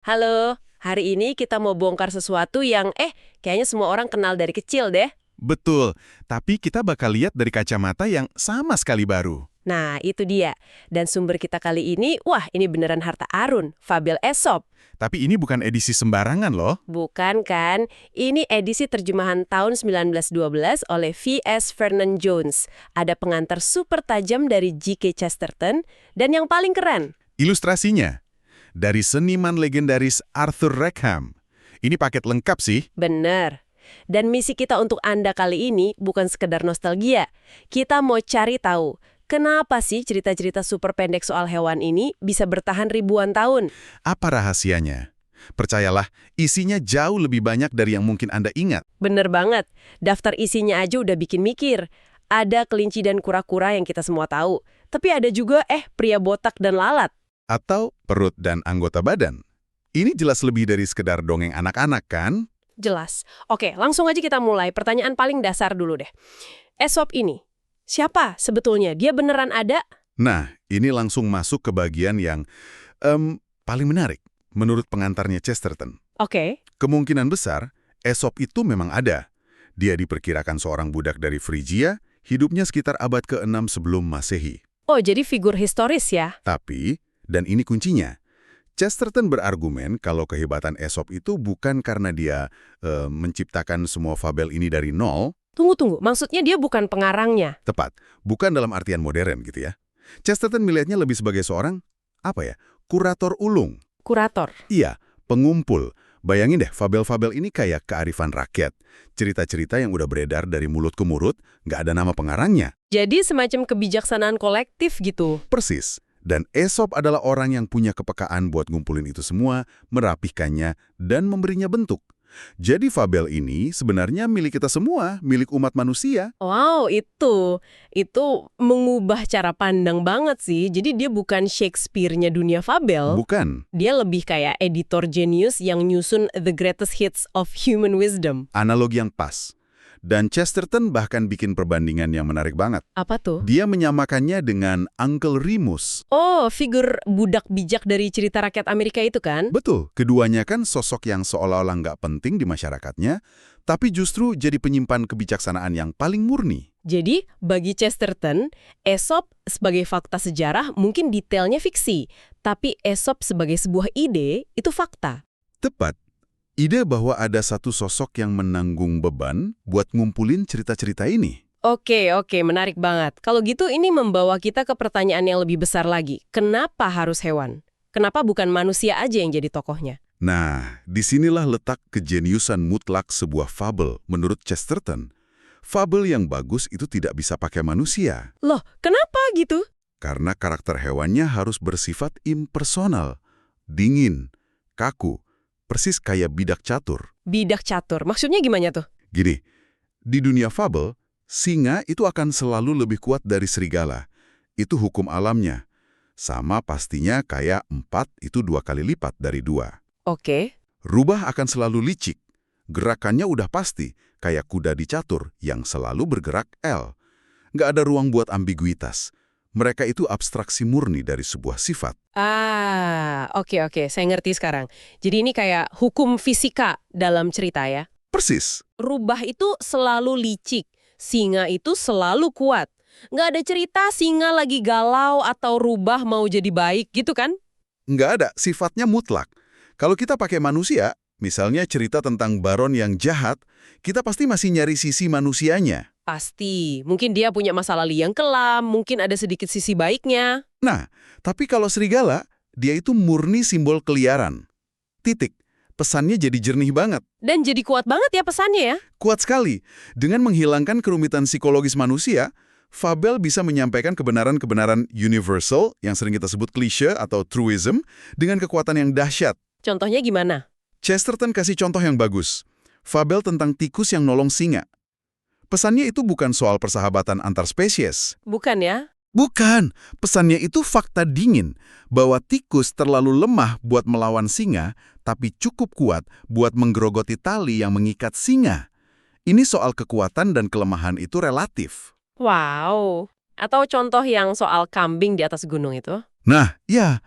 Halo, hari ini kita mau bongkar sesuatu yang kayaknya semua orang kenal dari kecil deh. Betul, tapi kita bakal lihat dari kacamata yang sama sekali baru. Nah, itu dia. Dan sumber kita kali ini, wah ini beneran harta Arun, fabel Aesop. Tapi ini bukan edisi sembarangan loh. Bukan kan? Ini edisi terjemahan tahun 1912 oleh V.S. Vernon Jones. Ada pengantar super tajam dari G.K. Chesterton, dan yang paling keren. Ilustrasinya, dari seniman legendaris Arthur Rackham. Ini paket lengkap sih. Bener. Dan misi kita untuk Anda kali ini bukan sekedar nostalgia. Kita mau cari tahu, kenapa sih cerita-cerita super pendek soal hewan ini bisa bertahan ribuan tahun? Apa rahasianya? Percayalah, isinya jauh lebih banyak dari yang mungkin Anda ingat. Bener banget, daftar isinya aja udah bikin mikir. Ada kelinci dan kura-kura yang kita semua tahu. Tapi ada juga pria botak dan lalat. Atau perut dan anggota badan. Ini jelas lebih dari sekedar dongeng anak-anak kan? Jelas. Oke, langsung aja kita mulai. Pertanyaan paling dasar dulu deh. Aesop ini, siapa sebetulnya? Dia beneran ada? Nah, ini langsung masuk ke bagian yang paling menarik menurut pengantarnya Chesterton. Oke. Kemungkinan besar, Aesop itu memang ada. Dia diperkirakan seorang budak dari Frigia, hidupnya sekitar abad ke-6 sebelum Masehi. Oh, jadi figur historis ya? Tapi, dan ini kuncinya, Chesterton berargumen kalau kehebatan Aesop itu bukan karena dia menciptakan semua fabel ini dari nol, Tunggu, maksudnya dia bukan pengarangnya? tepat, bukan dalam artian modern gitu ya. Chesterton melihatnya lebih sebagai seorang, kurator ulung. Kurator. Iya, pengumpul. Bayangin deh, fabel-fabel ini kayak kearifan rakyat. Cerita-cerita yang udah beredar dari mulut ke mulut, nggak ada nama pengarangnya. Jadi semacam kebijaksanaan kolektif gitu. Persis. Dan Aesop adalah orang yang punya kepekaan buat ngumpulin itu semua, merapihkannya, dan memberinya bentuk. Jadi fabel ini sebenarnya milik kita semua, milik umat manusia. Wow, itu mengubah cara pandang banget sih. Jadi dia bukan Shakespeare-nya dunia fabel. Bukan. Dia lebih kayak editor genius yang nyusun the greatest hits of human wisdom. Analogi yang pas. Dan Chesterton bahkan bikin perbandingan yang menarik banget. Apa tuh? Dia menyamakannya dengan Uncle Remus. Oh, figur budak bijak dari cerita rakyat Amerika itu kan? Betul, keduanya kan sosok yang seolah-olah nggak penting di masyarakatnya, tapi justru jadi penyimpan kebijaksanaan yang paling murni. Jadi, bagi Chesterton, Aesop sebagai fakta sejarah mungkin detailnya fiksi, tapi Aesop sebagai sebuah ide itu fakta. Tepat. Ide bahwa ada satu sosok yang menanggung beban buat ngumpulin cerita-cerita ini. Oke, menarik banget. Kalau gitu ini membawa kita ke pertanyaan yang lebih besar lagi. Kenapa harus hewan? Kenapa bukan manusia aja yang jadi tokohnya? Nah, disinilah letak kejeniusan mutlak sebuah fabel menurut Chesterton. Fabel yang bagus itu tidak bisa pakai manusia, Loh, kenapa gitu? karena karakter hewannya harus bersifat impersonal, dingin, kaku, persis kayak bidak catur. Bidak catur. Maksudnya gimana tuh? Gini, di dunia fabel, singa itu akan selalu lebih kuat dari serigala. Itu hukum alamnya. Sama pastinya kayak 4 itu 2 kali lipat dari 2. Oke. Rubah akan selalu licik. Gerakannya udah pasti, kayak kuda di catur yang selalu bergerak L. Nggak ada ruang buat ambiguitas. Mereka itu abstraksi murni dari sebuah sifat. Oke. Saya ngerti sekarang. Jadi ini kayak hukum fisika dalam cerita ya. Persis. Rubah itu selalu licik. Singa itu selalu kuat. Nggak ada cerita singa lagi galau atau rubah mau jadi baik gitu kan? Nggak ada, sifatnya mutlak. Kalau kita pakai manusia, misalnya cerita tentang baron yang jahat, kita pasti masih nyari sisi manusianya. Pasti. Mungkin dia punya masa lalu yang kelam, mungkin ada sedikit sisi baiknya. Nah, tapi kalau serigala, dia itu murni simbol keliaran. Titik. Pesannya jadi jernih banget. Dan jadi kuat banget ya pesannya ya. Kuat sekali. Dengan menghilangkan kerumitan psikologis manusia, fabel bisa menyampaikan kebenaran-kebenaran universal yang sering kita sebut klise atau truism dengan kekuatan yang dahsyat. Contohnya gimana? Chesterton kasih contoh yang bagus. Fabel tentang tikus yang nolong singa. Pesannya itu bukan soal persahabatan antar spesies. Bukan ya? Bukan. Pesannya itu fakta dingin. Bahwa tikus terlalu lemah buat melawan singa, tapi cukup kuat buat menggerogoti tali yang mengikat singa. Ini soal kekuatan dan kelemahan itu relatif. Wow. Atau contoh yang soal kambing di atas gunung itu? Nah, ya,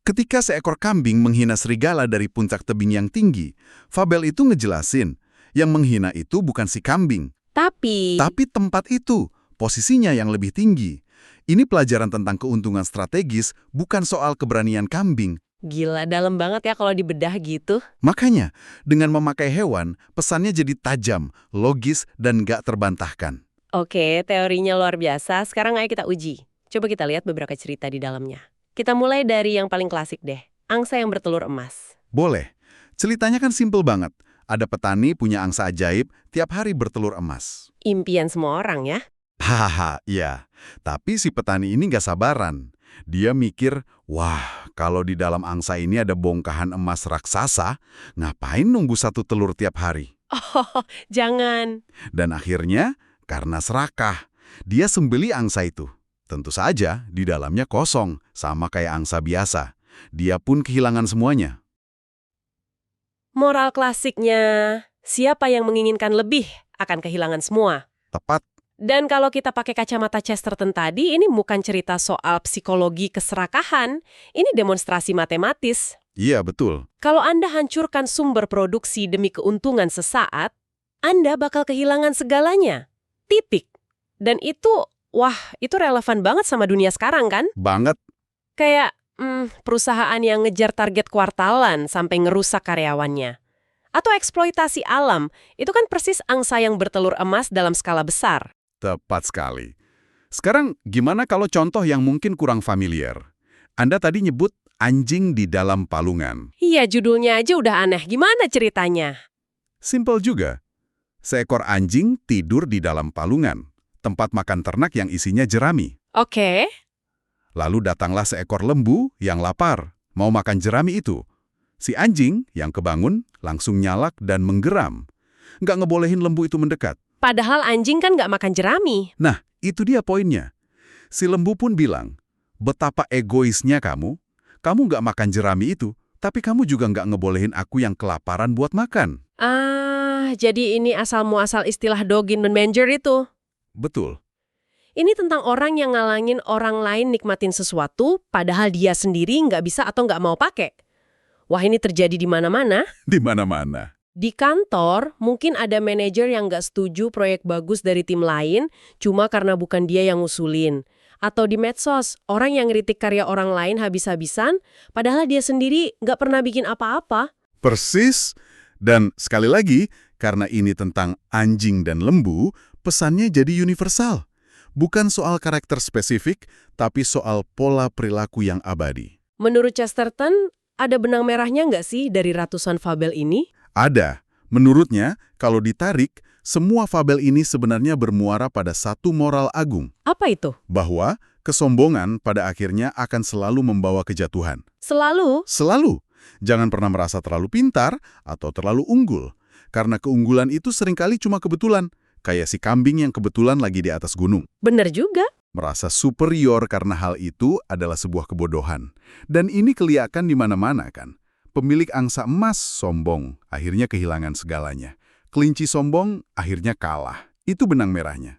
Ketika seekor kambing menghina serigala dari puncak tebing yang tinggi, fabel itu ngejelasin, yang menghina itu bukan si kambing, tapi tempat itu, posisinya yang lebih tinggi. Ini pelajaran tentang keuntungan strategis, bukan soal keberanian kambing. Gila, dalam banget ya kalau dibedah gitu. Makanya, dengan memakai hewan, pesannya jadi tajam, logis, dan gak terbantahkan. Oke, teorinya luar biasa. Sekarang ayo kita uji. Coba kita lihat beberapa cerita di dalamnya. Kita mulai dari yang paling klasik deh, angsa yang bertelur emas. Boleh. Ceritanya kan simpel banget. Ada petani punya angsa ajaib, tiap hari bertelur emas. Impian semua orang ya. Hahaha, iya. Tapi si petani ini gak sabaran. Dia mikir, wah, kalau di dalam angsa ini ada bongkahan emas raksasa, ngapain nunggu satu telur tiap hari? Oh, jangan. Dan akhirnya, karena serakah, dia sembeli angsa itu. Tentu saja, di dalamnya kosong, sama kayak angsa biasa. Dia pun kehilangan semuanya. Moral klasiknya, siapa yang menginginkan lebih akan kehilangan semua. Tepat. Dan kalau kita pakai kacamata Chesterton tadi, ini bukan cerita soal psikologi keserakahan, ini demonstrasi matematis. Iya, betul. Kalau Anda hancurkan sumber produksi demi keuntungan sesaat, Anda bakal kehilangan segalanya. Titik. Dan itu, wah, itu relevan banget sama dunia sekarang kan? Banget. Kayak perusahaan yang ngejar target kuartalan sampai ngerusak karyawannya. Atau eksploitasi alam, itu kan persis angsa yang bertelur emas dalam skala besar. Tepat sekali. Sekarang, gimana kalau contoh yang mungkin kurang familiar? Anda tadi nyebut anjing di dalam palungan. Iya, judulnya aja udah aneh. Gimana ceritanya? Simpel juga. Seekor anjing tidur di dalam palungan, tempat makan ternak yang isinya jerami. Oke. Lalu datanglah seekor lembu yang lapar, mau makan jerami itu. Si anjing yang kebangun langsung nyalak dan menggeram. Nggak ngebolehin lembu itu mendekat. Padahal anjing kan nggak makan jerami. Nah, itu dia poinnya. Si lembu pun bilang, betapa egoisnya kamu nggak makan jerami itu, tapi kamu juga nggak ngebolehin aku yang kelaparan buat makan. Jadi ini asal-muasal istilah dog in the manger itu. Betul. Ini tentang orang yang ngalangin orang lain nikmatin sesuatu, padahal dia sendiri nggak bisa atau nggak mau pakai. Wah, ini terjadi di mana-mana. Di mana-mana. Di kantor, mungkin ada manajer yang nggak setuju proyek bagus dari tim lain, cuma karena bukan dia yang ngusulin. Atau di medsos, orang yang ngeritik karya orang lain habis-habisan, padahal dia sendiri nggak pernah bikin apa-apa. Persis. Dan sekali lagi, karena ini tentang anjing dan lembu, pesannya jadi universal. Bukan soal karakter spesifik, tapi soal pola perilaku yang abadi. Menurut Chesterton, ada benang merahnya nggak sih dari ratusan fabel ini? Ada. Menurutnya, kalau ditarik, semua fabel ini sebenarnya bermuara pada satu moral agung. Apa itu? Bahwa kesombongan pada akhirnya akan selalu membawa kejatuhan. Selalu? Selalu. Jangan pernah merasa terlalu pintar atau terlalu unggul. Karena keunggulan itu seringkali cuma kebetulan. Kayak si kambing yang kebetulan lagi di atas gunung. Bener juga. Merasa superior karena hal itu adalah sebuah kebodohan. Dan ini kelihatan di mana-mana kan. Pemilik angsa emas sombong, akhirnya kehilangan segalanya. Kelinci sombong, akhirnya kalah. Itu benang merahnya.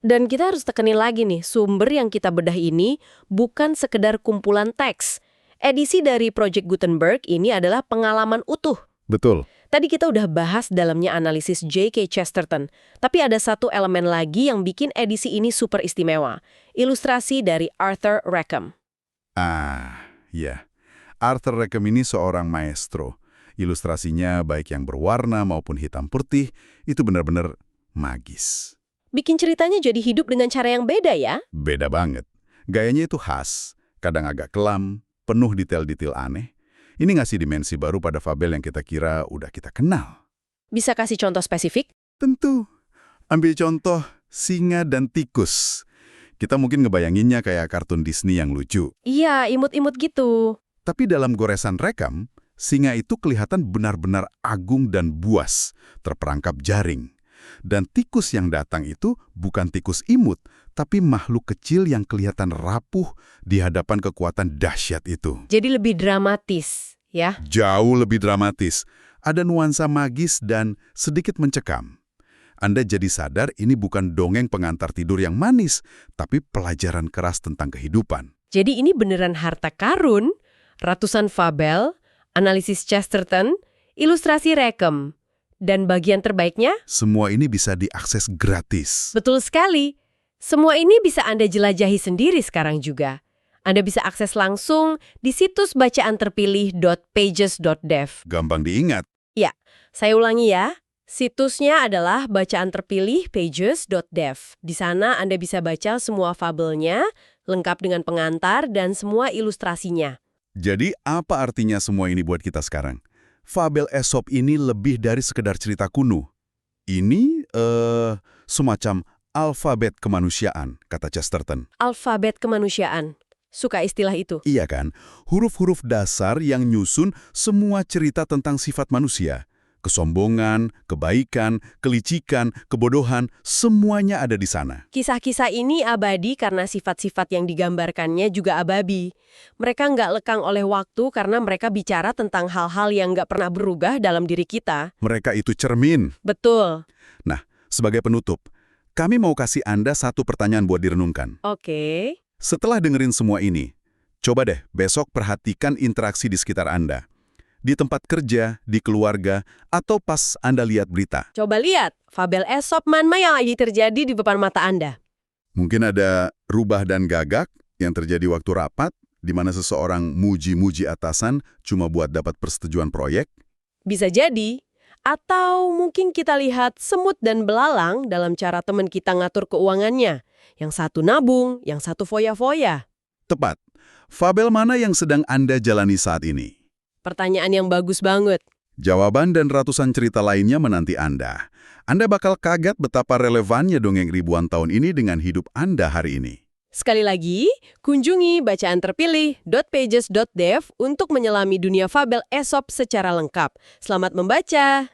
Dan kita harus tekenin lagi nih, sumber yang kita bedah ini bukan sekedar kumpulan teks. Edisi dari Project Gutenberg ini adalah pengalaman utuh. Betul. Tadi kita udah bahas dalamnya analisis J.K. Chesterton, tapi ada satu elemen lagi yang bikin edisi ini super istimewa. Ilustrasi dari Arthur Rackham. Iya. Arthur Rackham ini seorang maestro. Ilustrasinya baik yang berwarna maupun hitam putih, itu benar-benar magis. Bikin ceritanya jadi hidup dengan cara yang beda ya? Beda banget. Gayanya itu khas, kadang agak kelam, penuh detail-detail aneh. Ini ngasih dimensi baru pada fabel yang kita kira udah kita kenal. Bisa kasih contoh spesifik? Tentu. Ambil contoh singa dan tikus. Kita mungkin ngebayanginnya kayak kartun Disney yang lucu. Iya, imut-imut gitu. Tapi dalam goresan Rackham, singa itu kelihatan benar-benar agung dan buas, terperangkap jaring. Dan tikus yang datang itu bukan tikus imut, tapi makhluk kecil yang kelihatan rapuh di hadapan kekuatan dahsyat itu. Jadi lebih dramatis, ya? Jauh lebih dramatis. Ada nuansa magis dan sedikit mencekam. Anda jadi sadar ini bukan dongeng pengantar tidur yang manis, tapi pelajaran keras tentang kehidupan. Jadi ini beneran harta karun, ratusan fabel, analisis Chesterton, ilustrasi Rackham. Dan bagian terbaiknya? Semua ini bisa diakses gratis. Betul sekali. Semua ini bisa Anda jelajahi sendiri sekarang juga. Anda bisa akses langsung di situs bacaan terpilih.pages.dev. Gampang diingat. Ya, saya ulangi ya. Situsnya adalah bacaan terpilih pages.dev. Di sana Anda bisa baca semua fabelnya, lengkap dengan pengantar dan semua ilustrasinya. Jadi apa artinya semua ini buat kita sekarang? Fabel Aesop ini lebih dari sekedar cerita kuno. Ini semacam alfabet kemanusiaan, kata Chesterton. Alfabet kemanusiaan. Suka istilah itu. Iya kan? Huruf-huruf dasar yang nyusun semua cerita tentang sifat manusia. Kesombongan, kebaikan, kelicikan, kebodohan, semuanya ada di sana. Kisah-kisah ini abadi karena sifat-sifat yang digambarkannya juga abadi. Mereka nggak lekang oleh waktu karena mereka bicara tentang hal-hal yang nggak pernah berubah dalam diri kita. Mereka itu cermin. Betul. Nah, sebagai penutup, kami mau kasih Anda satu pertanyaan buat direnungkan. Oke. Setelah dengerin semua ini, coba deh besok perhatikan interaksi di sekitar Anda. Di tempat kerja, di keluarga, atau pas Anda lihat berita. Coba lihat, fabel Aesop mana yang lagi terjadi di depan mata Anda. Mungkin ada rubah dan gagak yang terjadi waktu rapat, di mana seseorang muji-muji atasan cuma buat dapat persetujuan proyek. Bisa jadi. Atau mungkin kita lihat semut dan belalang dalam cara teman kita ngatur keuangannya. Yang satu nabung, yang satu foya-foya. Tepat. Fabel mana yang sedang Anda jalani saat ini? Pertanyaan yang bagus banget. Jawaban dan ratusan cerita lainnya menanti Anda. Anda bakal kaget betapa relevannya dongeng ribuan tahun ini dengan hidup Anda hari ini. Sekali lagi, kunjungi bacaan terpilih.pages.dev untuk menyelami dunia fabel Aesop secara lengkap. Selamat membaca!